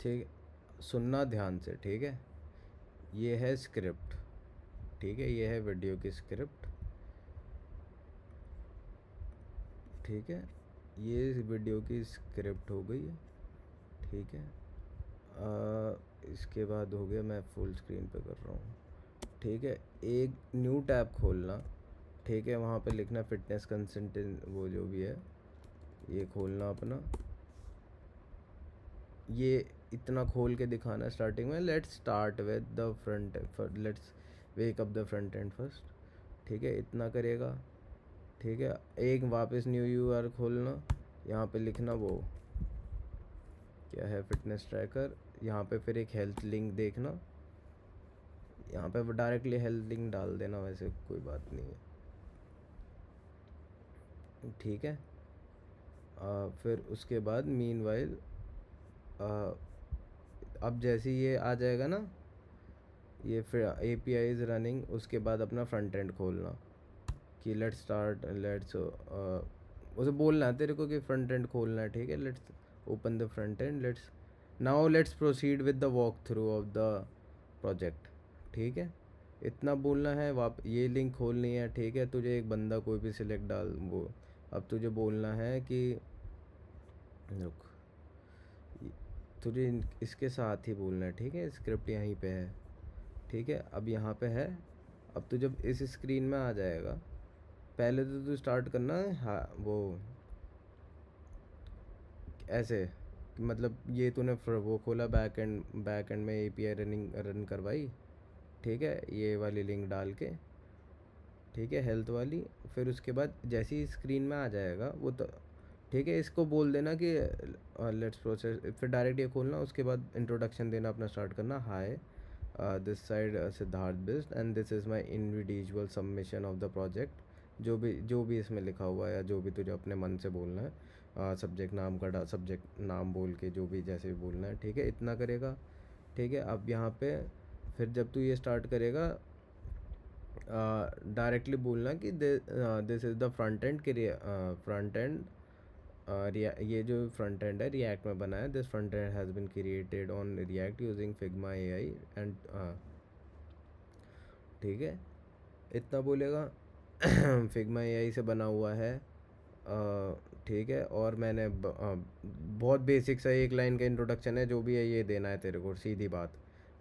ठीक, सुनना ध्यान से, ठीक है। ये है स्क्रिप्ट, ठीक है, ये है वीडियो की स्क्रिप्ट, ठीक है। ये वीडियो की स्क्रिप्ट हो गई है, ठीक है। इसके बाद हो गया, मैं फुल स्क्रीन पे कर रहा हूँ, ठीक है। एक न्यू टैब खोलना, ठीक है, वहाँ पे लिखना फिटनेस कंसल्टेंट, वो जो भी है ये खोलना अपना। ये इतना खोल के दिखाना स्टार्टिंग में, let's start with the front, let's wake up the front end first, ठीक है, इतना करेगा, ठीक है। एक वापस न्यू यूआर खोलना, यहाँ पे लिखना वो क्या है, फिटनेस ट्रैकर। यहाँ पे फिर एक हेल्थ लिंक देखना, यहाँ पे डायरेक्टली हेल्थ लिंक डाल देना, वैसे कोई बात नहीं है, ठीक है। फिर उसके बाद मीनवाइल अब जैसे ये आ जाएगा ना, ये फिर API इज़ रनिंग, उसके बाद अपना फ्रंट एंड खोलना कि लेट्स स्टार्ट, लेट्स उसे बोलना है तेरे को कि फ्रंट एंड खोलना है, ठीक है। Let's open the front end, let's proceed with the walk through of the project, ठीक है। इतना बोलना है, ये लिंक खोलनी है, ठीक है। तुझे एक बंदा कोई भी सिलेक्ट डाल वो, अब तुझे बोलना है कि रुक, तुझे इसके साथ ही बोलना है, ठीक है। स्क्रिप्ट यहीं पे है, ठीक है। अब यहाँ पे है, अब तू जब इस स्क्रीन में आ जाएगा, पहले तो तू स्टार्ट करना है, हाँ वो ऐसे, मतलब ये तूने वो खोला बैक एंड में API रन करवाई, ठीक है, ये वाली लिंक डाल के, ठीक है, हेल्थ वाली। फिर उसके बाद जैसे ही स्क्रीन में आ जाएगा वो तो, ठीक है, इसको बोल देना कि लेट्स प्रोसेस, फिर डायरेक्ट ये खोलना, उसके बाद इंट्रोडक्शन देना अपना स्टार्ट करना, hi this side Siddharth Bisht and this is my individual submission of the project, जो भी इसमें लिखा हुआ है या जो भी तुझे अपने मन से बोलना है, सब्जेक्ट नाम बोल के जो भी जैसे भी बोलना है, ठीक है, इतना करेगा, ठीक है। अब यहाँ पे फिर जब तू ये स्टार्ट करेगा, डायरेक्टली बोलना कि this is the front end के फ्रंट एंड, ये जो फ्रंट एंड है रिएक्ट में बना है, this front end has been created on react using Figma AI and, ठीक है, इतना बोलेगा। फिग्मा AI से बना हुआ है, ठीक है। और मैंने बहुत बेसिक सा एक लाइन का इंट्रोडक्शन है, जो भी है ये देना है तेरे को, सीधी बात।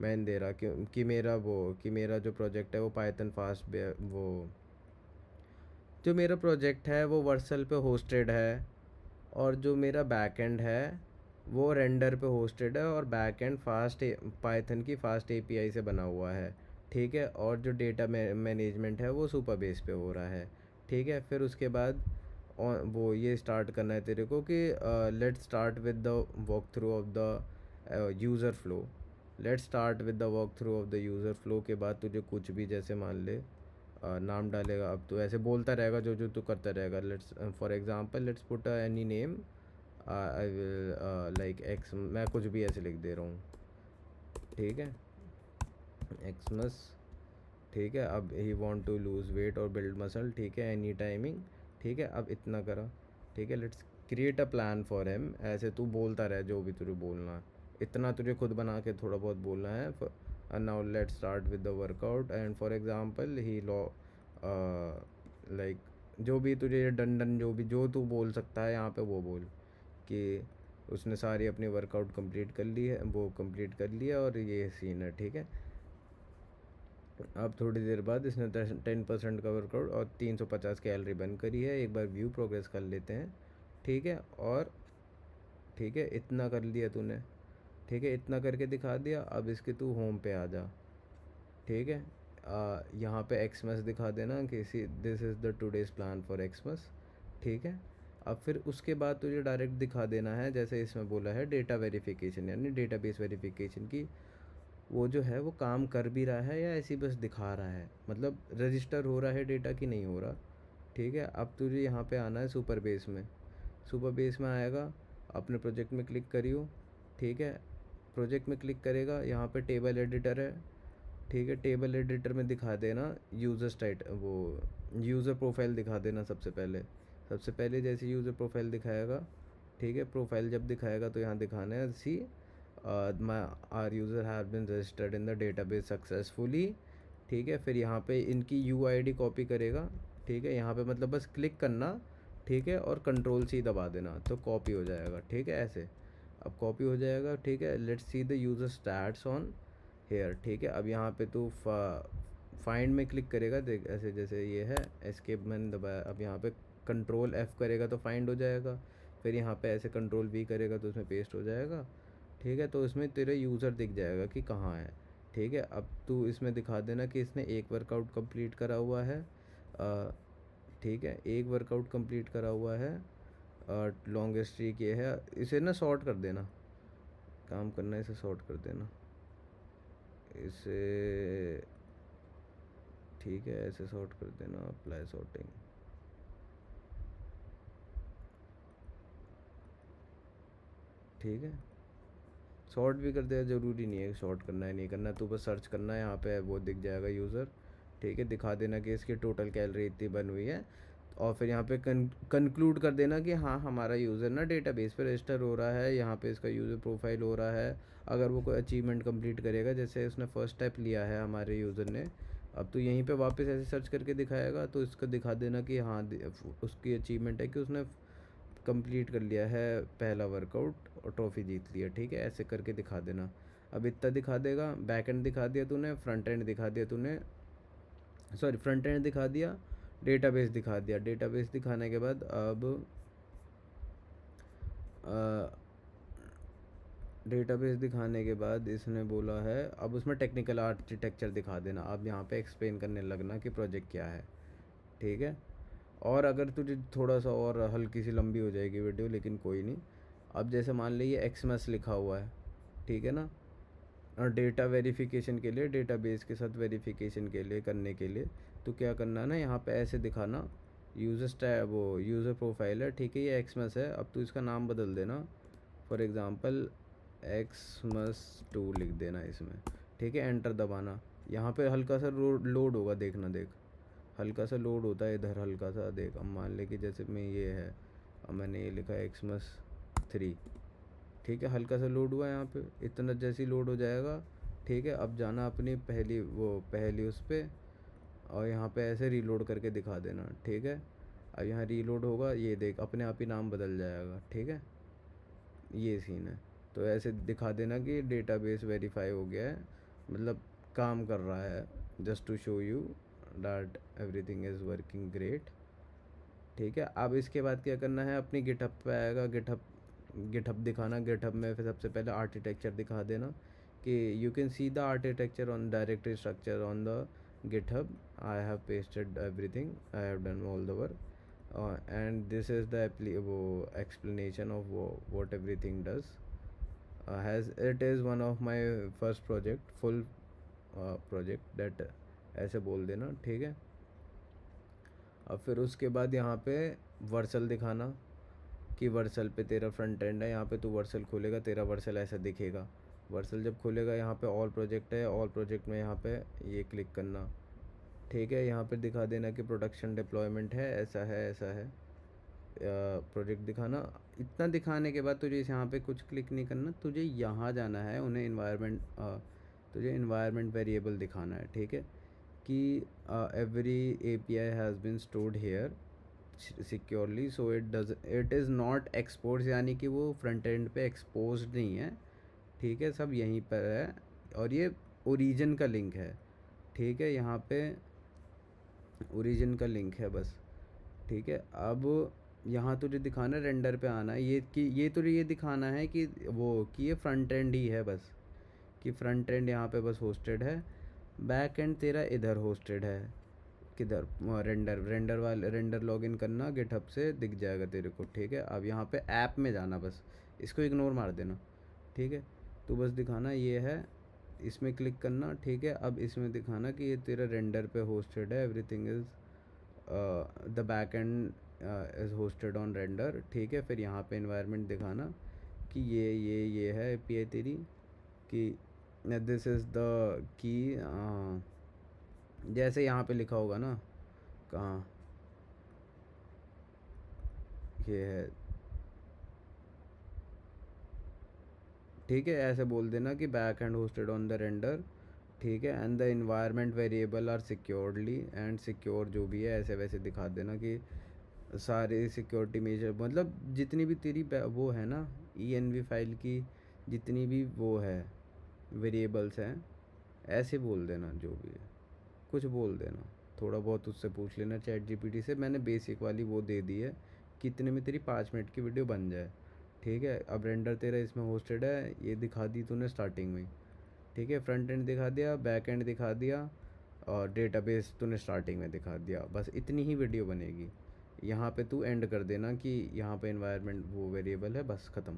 मैंने दे रहा कि मेरा जो प्रोजेक्ट है वो पाइथन फास्ट, वो जो मेरा प्रोजेक्ट है वो वर्सल पे होस्टेड है, और जो मेरा बैकएंड है वो रेंडर पे होस्टेड है, और बैकएंड फास्ट पाइथन की फास्ट API से बना हुआ है, ठीक है। और जो डेटा मैनेजमेंट है वो सुपरबेस पे हो रहा है, ठीक है। फिर उसके बाद वो ये स्टार्ट करना है तेरे को कि let's start with the walk through of the user flow, let's start with the walk through of the user flow के बाद तुझे कुछ भी, जैसे मान ले नाम डालेगा, अब तो ऐसे बोलता रहेगा, जो जो तू करता रहेगा। Let's for example let's put any name, I will like x, मैं कुछ भी ऐसे लिख दे रहा हूँ, ठीक है, एक्समस, ठीक है। अब he want to lose weight और बिल्ड मसल, ठीक है, एनी टाइमिंग, ठीक है। अब इतना करा, ठीक है, let's create a plan for him, ऐसे तू बोलता रहे जो भी तुझे बोलना है, इतना तुझे खुद बना के थोड़ा बहुत बोलना है। And now let's start with the workout and for example he law, like जो भी तुझे डन जो भी जो तू बोल सकता है यहाँ पे वो बोल कि उसने सारी अपनी वर्कआउट कंप्लीट कर ली है, वो कंप्लीट कर लिया, और ये सीन है, ठीक है। अब थोड़ी देर बाद इसने 10% का वर्कआउट और 350 कैलोरी बर्न करी है, एक बार व्यू प्रोग्रेस कर लेते हैं, ठीक है। और ठीक है, इतना कर लिया तूने, ठीक है, इतना करके दिखा दिया। अब इसके तू होम पे आ जा, ठीक है। यहाँ पे एक्समस दिखा देना कि this is the today's plan for Xmas, ठीक है। अब फिर उसके बाद तुझे डायरेक्ट दिखा देना है, जैसे इसमें बोला है डेटा वेरिफिकेशन, यानी डेटाबेस वेरिफिकेशन की, वो जो है वो काम कर भी रहा है या ऐसे ही बस दिखा रहा है, मतलब रजिस्टर हो रहा है डेटा कि नहीं हो रहा, ठीक है। अब तुझे यहाँ पे आना है सुपर बेस में, सुपर बेस में आएगा, अपने प्रोजेक्ट में क्लिक करियो, ठीक है। प्रोजेक्ट में क्लिक करेगा, यहाँ पे टेबल एडिटर है, ठीक है। टेबल एडिटर में दिखा देना यूज़र स्टेट, वो यूज़र प्रोफाइल दिखा देना सबसे पहले जैसे यूज़र प्रोफाइल दिखाएगा, ठीक है। प्रोफाइल जब दिखाएगा तो यहाँ दिखाना है see my R user have been registered in the database successfully. ठीक है, फिर यहाँ पे इनकी यूआईडी कॉपी करेगा। ठीक है, यहाँ पे मतलब बस क्लिक करना, ठीक है, और कंट्रोल सी दबा देना तो कॉपी हो जाएगा। ठीक है, ऐसे अब कॉपी हो जाएगा। ठीक है, let's see the user stats on here. ठीक है, अब यहाँ पे तू फाइंड में क्लिक करेगा, देख ऐसे जैसे ये है, एस्केप मैंने दबाया। अब यहाँ पे कंट्रोल एफ़ करेगा तो फाइंड हो जाएगा। फिर यहाँ पे ऐसे कंट्रोल वी करेगा तो उसमें पेस्ट हो जाएगा। ठीक है, तो इसमें तेरा यूज़र दिख जाएगा कि कहाँ है। ठीक है, अब तू इसमें दिखा देना कि इसने एक वर्कआउट कंप्लीट करा हुआ है। ठीक है, एक वर्कआउट कंप्लीट करा हुआ है, लॉन्ग स्ट्रीक ये है। इसे ना सॉर्ट कर देना, काम करना, इसे सॉर्ट कर देना इसे। ठीक है, ऐसे सॉर्ट कर देना, अप्लाई सॉर्टिंग। ठीक है, शॉर्ट भी कर दिया, ज़रूरी नहीं है शॉर्ट करना है नहीं करना, तो बस सर्च करना है, यहाँ पे वो दिख जाएगा यूज़र। ठीक है, दिखा देना कि इसकी टोटल कैलोरी इतनी बन हुई है, और फिर यहाँ पे कंक्लूड कर देना कि हाँ हमारा यूज़र ना डेटाबेस पे रजिस्टर हो रहा है, यहाँ पे इसका यूज़र प्रोफाइल हो रहा है। अगर वो कोई अचीवमेंट कंप्लीट करेगा, जैसे उसने फर्स्ट स्टेप लिया है हमारे यूज़र ने, अब तो यहीं पे वापस ऐसे सर्च करके दिखाएगा, तो इसका दिखा देना कि हाँ उसकी अचीवमेंट है कि उसने कंप्लीट कर लिया है पहला वर्कआउट और ट्रॉफ़ी जीत लिया। ठीक है, ऐसे करके दिखा देना। अब इतना दिखा देगा, बैक एंड दिखा दिया तूने, फ्रंट एंड दिखा दिया तूने, सॉरी फ्रंट एंड दिखा दिया, डेटाबेस दिखा दिया। डेटाबेस दिखाने के बाद अब डेटाबेस दिखाने के बाद इसने बोला है अब उसमें टेक्निकल आर्किटेक्चर दिखा देना। अब यहाँ पे एक्सप्लेन करने लगना कि प्रोजेक्ट क्या है। ठीक है, और अगर तुझे थोड़ा सा और हल्की सी लंबी हो जाएगी वीडियो, लेकिन कोई नहीं। अब जैसे मान लीजिए एक्समस लिखा हुआ है, ठीक है ना, और डेटा वेरिफिकेशन के लिए, डेटाबेस के साथ वेरिफिकेशन के लिए करने के लिए तो क्या करना है ना, यहाँ पे ऐसे दिखाना यूज़र वो यूज़र प्रोफाइल है। ठीक है, ये एक्समस है, अब तू इसका नाम बदल देना, फॉर एग्ज़ाम्पल एक्समस 2 लिख देना इसमें। ठीक है, एंटर दबाना। यहाँ पे हल्का सा लोड होगा, देखना, देख हल्का सा लोड होता है इधर, हल्का सा देख। अब मान ले कि जैसे मैं ये है, अब मैंने ये लिखा है एक्समस 3। ठीक है, हल्का सा लोड हुआ यहाँ पे, इतना जैसे ही लोड हो जाएगा। ठीक है, अब जाना अपनी पहली उस पर, और यहाँ पे ऐसे रीलोड करके दिखा देना। ठीक है, अब यहाँ रीलोड होगा, ये देख अपने आप ही नाम बदल जाएगा। ठीक है, ये सीन है। तो ऐसे दिखा देना कि डेटाबेस वेरीफाई हो गया है, मतलब काम कर रहा है, just to show you that everything is working great. ठीक है, अब इसके बाद क्या करना है, अपनी गिटहब पे आएगा, गिटहब दिखाना। गिटहब में फिर सबसे पहले आर्किटेक्चर दिखा देना कि you can see the architecture on directory structure on the GitHub, I have pasted everything, I have done all the work, and this is the वो explanation of what everything does, has it is one of my first project, full project that, ऐसे बोल देना। ठीक है, अब फिर उसके बाद यहाँ पे वर्सल दिखाना कि वर्सल पे तेरा फ्रंट एंड है, यहाँ पे तू वर्सल खोलेगा, तेरा वर्सल ऐसा दिखेगा। वर्सल जब खोलेगा, यहाँ पे ऑल प्रोजेक्ट है, ऑल प्रोजेक्ट में यहाँ पे ये क्लिक करना। ठीक है, यहाँ पे दिखा देना कि प्रोडक्शन डिप्लॉयमेंट है, ऐसा है, ऐसा है। प्रोजेक्ट दिखाना। इतना दिखाने के बाद तुझे यहाँ पे कुछ क्लिक नहीं करना, तुझे यहाँ जाना है, उन्हें तुझे इन्वायरमेंट वेरिएबल दिखाना है। ठीक है, कि every API has been stored here securely, so it is not export, यानी कि वो फ्रंट एंड पे एक्सपोज नहीं है। ठीक है, सब यहीं पर है, और ये ओरिजिन का लिंक है। ठीक है, यहाँ पे ओरिजिन का लिंक है बस। ठीक है, अब यहाँ तुझे दिखाना, रेंडर पे आना है, ये कि ये तुझे ये दिखाना है कि वो कि ये फ्रंट एंड ही है बस, कि फ्रंट एंड यहाँ पे बस होस्टेड है, बैक एंड तेरा इधर होस्टेड है, किधर, रेंडर लॉगिन करना गिटहब से, दिख जाएगा तेरे को। ठीक है, अब यहाँ पे ऐप में जाना, बस इसको इग्नोर मार देना। ठीक है, तो बस दिखाना ये है, इसमें क्लिक करना। ठीक है, अब इसमें दिखाना कि ये तेरा रेंडर पे होस्टेड है, everything is the back and is hosted on render. ठीक है, फिर यहाँ पे इन्वायरमेंट दिखाना कि ये है API तेरी, कि दिस इज़ द की, जैसे यहाँ पे लिखा होगा ना, कहाँ ये है, ठीक है, ऐसे बोल देना कि back end hosted on the Render, ठीक है, and the environment variable are securedly and secure, जो भी है ऐसे वैसे दिखा देना कि सारे सिक्योरिटी मेजर, मतलब जितनी भी तेरी वो है ना env फाइल की, जितनी भी वो है वेरिएबल्स हैं, ऐसे बोल देना जो भी है, कुछ बोल देना। थोड़ा बहुत उससे पूछ लेना चैट जीपीटी से, मैंने बेसिक वाली वो दे दी है, कितने में तेरी 5 मिनट की वीडियो बन जाए। ठीक है, अब रेंडर तेरा इसमें होस्टेड है, ये दिखा दी तूने स्टार्टिंग में। ठीक है, फ्रंट एंड दिखा दिया, बैक एंड दिखा दिया, और डेटाबेस तूने स्टार्टिंग में दिखा दिया, बस इतनी ही वीडियो बनेगी। यहाँ पे तू एंड कर देना कि यहाँ पे इन्वायरमेंट वो वेरिएबल है, बस ख़त्म।